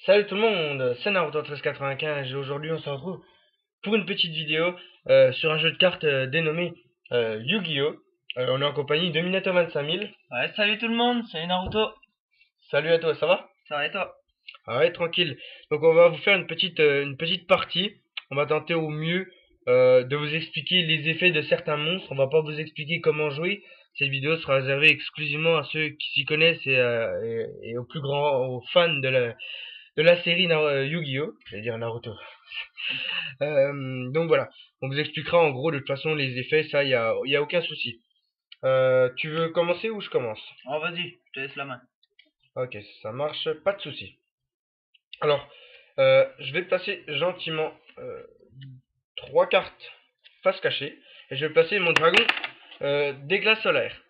Salut tout le monde, c'est Naruto 1395 et aujourd'hui on se retrouve pour une petite vidéo sur un jeu de cartes dénommé Yu-Gi-Oh! On est en compagnie de Minato 25000. Ouais, salut tout le monde, salut Naruto. Salut à toi, ça va? Ça va et toi? Ah ouais, tranquille. Donc on va vous faire une petite partie. On va tenter au mieux de vous expliquer les effets de certains monstres. On va pas vous expliquer comment jouer. Cette vidéo sera réservée exclusivement à ceux qui s'y connaissent et aux plus grands, aux fans de la série Yu-Gi-Oh! J'allais dire Naruto. Donc voilà, on vous expliquera en gros de toute façon les effets, ça y a aucun souci. Tu veux commencer ou je commence? Oh, vas-y, je te laisse la main. Ok, ça marche, pas de souci. Alors, je vais placer gentiment trois cartes face cachée et je vais placer mon dragon d'éclat solaire.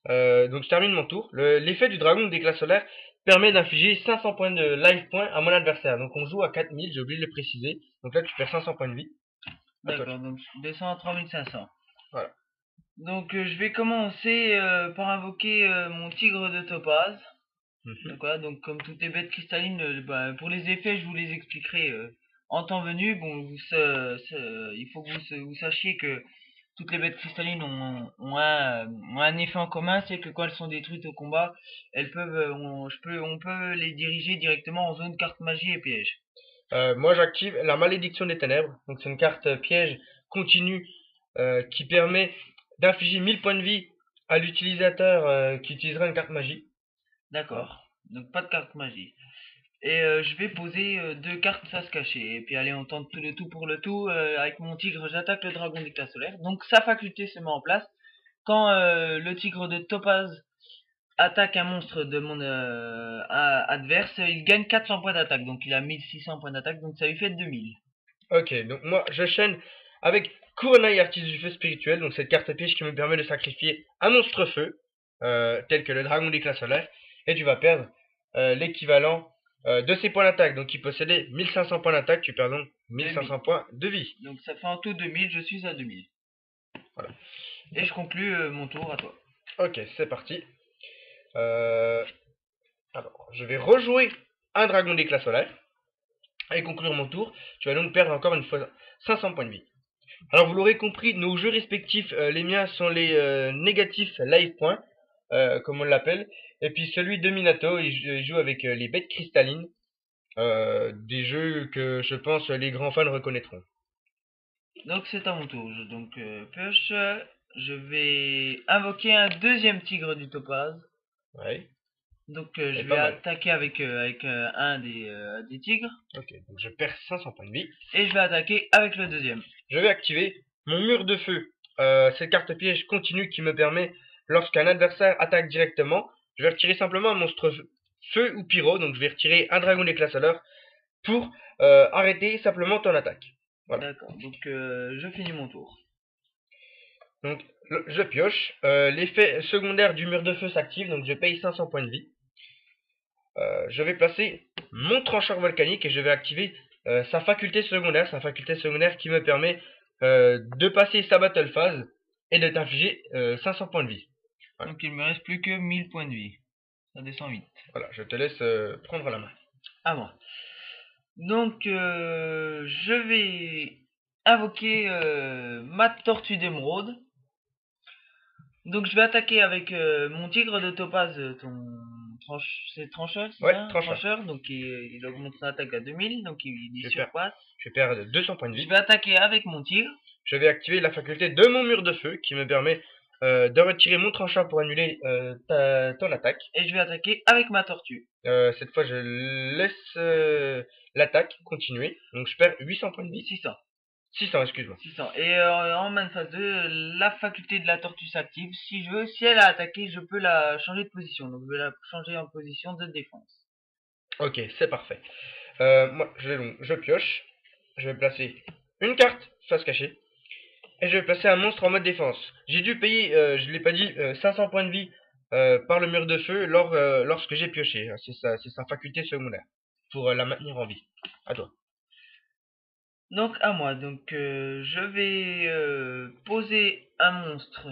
Donc je termine mon tour. L'effet du dragon d'éclat solaire permet d'infliger 500 points de life points à mon adversaire. Donc on joue à 4000, j'ai oublié de le préciser. Donc là tu perds 500 points de vie. À toi. D'accord, donc je descends à 3500. Voilà. Donc je vais commencer par invoquer mon tigre de topaz. Mhm. Donc voilà, donc comme toutes les bêtes cristallines, pour les effets je vous les expliquerai en temps venu. Bon, il faut que vous sachiez que toutes les bêtes cristallines ont un effet en commun, c'est que quand elles sont détruites au combat, elles peuvent, on peut les diriger directement en zone carte magie et piège. Moi, j'active la malédiction des ténèbres. Donc, c'est une carte piège continue qui permet d'infliger 1000 points de vie à l'utilisateur qui utilisera une carte magie. Voilà. D'accord. Donc pas de carte magie. Et je vais poser deux cartes face cachée. Et puis allez, on tente tout le tout pour le tout. Avec mon tigre, j'attaque le dragon d'éclat solaire. Donc sa faculté se met en place. Quand le tigre de topaz attaque un monstre de mon adverse, il gagne 400 points d'attaque. Donc il a 1600 points d'attaque. Donc ça lui fait 2000. Ok, donc moi, je chaîne avec Kuronai Artiste du Feu Spirituel. Donc, cette carte piège qui me permet de sacrifier un monstre feu, tel que le dragon d'éclat solaire. Et tu vas perdre l'équivalent de ses points d'attaque. Donc, il possédait 1500 points d'attaque. Tu perds donc 1500 2000. points de vie. Donc ça fait en tout 2000. Je suis à 2000. Voilà. Et je conclue mon tour à toi. Ok, c'est parti. Euh, alors, je vais rejouer un dragon d'éclat solaire. Et conclure mon tour, tu vas donc perdre encore une fois 500 points de vie. Alors vous l'aurez compris, nos jeux respectifs, les miens sont les négatifs life points, comme on l'appelle. Et puis celui de Minato, il joue avec les bêtes cristallines, des jeux que je pense les grands fans reconnaîtront. Donc c'est à mon tour. Donc pioche. Je vais invoquer un deuxième tigre du topaz. Ouais, Donc et je vais pas mal. attaquer avec, un des tigres. Ok, donc je perds 500 points de vie. Et je vais attaquer avec le deuxième. Je vais activer mon mur de feu. Cette carte piège continue qui me permet, lorsqu'un adversaire attaque directement, je vais retirer simplement un monstre feu ou pyro. Donc je vais retirer un dragon d'éclat solaire pour arrêter simplement ton attaque. Voilà. D'accord. Donc je finis mon tour. Donc je pioche. L'effet secondaire du mur de feu s'active, donc je paye 500 points de vie. Je vais placer mon trancheur volcanique et je vais activer sa faculté secondaire qui me permet de passer sa battle phase et de t'infliger 500 points de vie. Voilà. Donc il me reste plus que 1000 points de vie. Ça descend vite. Voilà, je te laisse prendre la main. À moi. Donc je vais invoquer ma tortue d'émeraude. Donc je vais attaquer avec mon tigre de topaz, c'est trancheur, c'est Ouais, ça? trancheur. Trancheur, donc il augmente son attaque à 2000, donc il Je perds, surpasse. je perds 200 points de Je vie. vais attaquer avec mon tigre. Je vais activer la faculté de mon mur de feu qui me permet de retirer mon tranchant pour annuler ton attaque. Et je vais attaquer avec ma tortue. Cette fois, je laisse l'attaque continuer. Donc, je perds 800 points de vie. 600. 600, excuse-moi. 600. Et en main phase 2, la faculté de la tortue s'active. Si je veux, si elle a attaqué, je peux la changer de position. Donc je vais la changer en position de défense. Ok, c'est parfait. Moi, je pioche. Je vais placer une carte face cachée. Et je vais placer un monstre en mode défense. J'ai dû payer, je ne l'ai pas dit, 500 points de vie par le mur de feu lorsque j'ai pioché. C'est sa faculté secondaire. Pour la maintenir en vie. À toi. Donc à moi. Donc je vais poser un monstre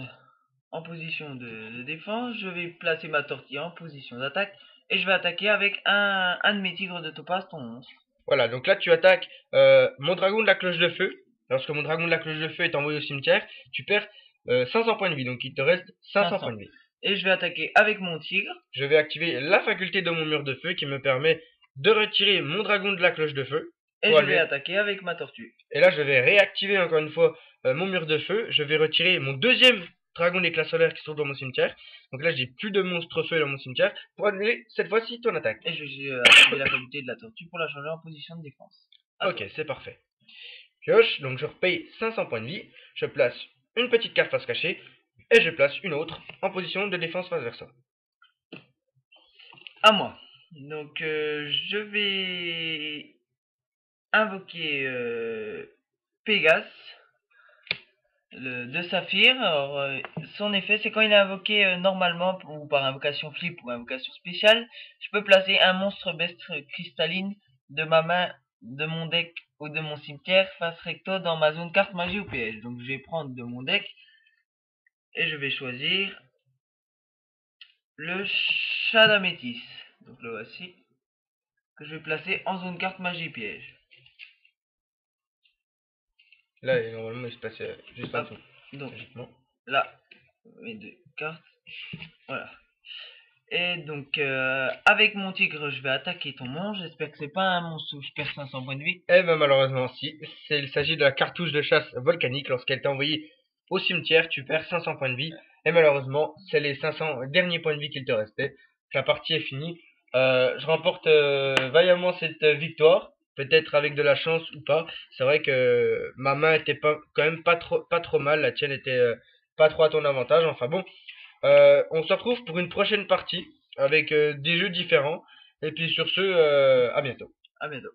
en position de défense. Je vais placer ma tortue en position d'attaque. Et je vais attaquer avec un de mes tigres de topaz, ton monstre. Voilà, donc là tu attaques mon dragon de la cloche de feu. Lorsque mon dragon de la cloche de feu est envoyé au cimetière, tu perds 500 points de vie, donc il te reste 500 points de vie. Et je vais attaquer avec mon tigre. Je vais activer la faculté de mon mur de feu qui me permet de retirer mon dragon de la cloche de feu. Et je vais attaquer avec ma tortue. Et là je vais réactiver encore une fois mon mur de feu. Je vais retirer mon deuxième dragon d'éclat solaire qui se trouve dans mon cimetière. Donc là j'ai plus de monstres feu dans mon cimetière pour annuler cette fois-ci ton attaque. Et je vais activer la faculté de la tortue pour la changer en position de défense. Ok, c'est parfait. Pioche, donc je repaye 500 points de vie. Je place une petite carte face cachée. Et je place une autre en position de défense face versa. À moi. Donc je vais invoquer Pégase de Saphir. Alors, son effet, c'est quand il est invoqué normalement ou par invocation flip ou invocation spéciale, je peux placer un monstre bestre cristalline de ma main, de mon deck ou de mon cimetière face recto dans ma zone carte magie ou piège. Donc je vais prendre de mon deck et je vais choisir le chat d'amétis. Donc le voici, que je vais placer en zone carte magie piège. Là, normalement, il se passe juste en dessous. Donc, là, mes deux cartes. Voilà. Et donc, avec mon tigre, je vais attaquer ton monstre. J'espère que c'est pas un monstre où je perds 500 points de vie. Eh ben, malheureusement, si. Il s'agit de la cartouche de chasse volcanique. Lorsqu'elle t'est envoyée au cimetière, tu perds 500 points de vie. Et malheureusement, c'est les 500 derniers points de vie qu'il te restait. La partie est finie. Je remporte vaillamment cette victoire. Peut-être avec de la chance ou pas. C'est vrai que ma main était quand même pas trop mal. La tienne était pas trop à ton avantage. Enfin bon. On se retrouve pour une prochaine partie avec des jeux différents. Et puis sur ce, à bientôt. À bientôt.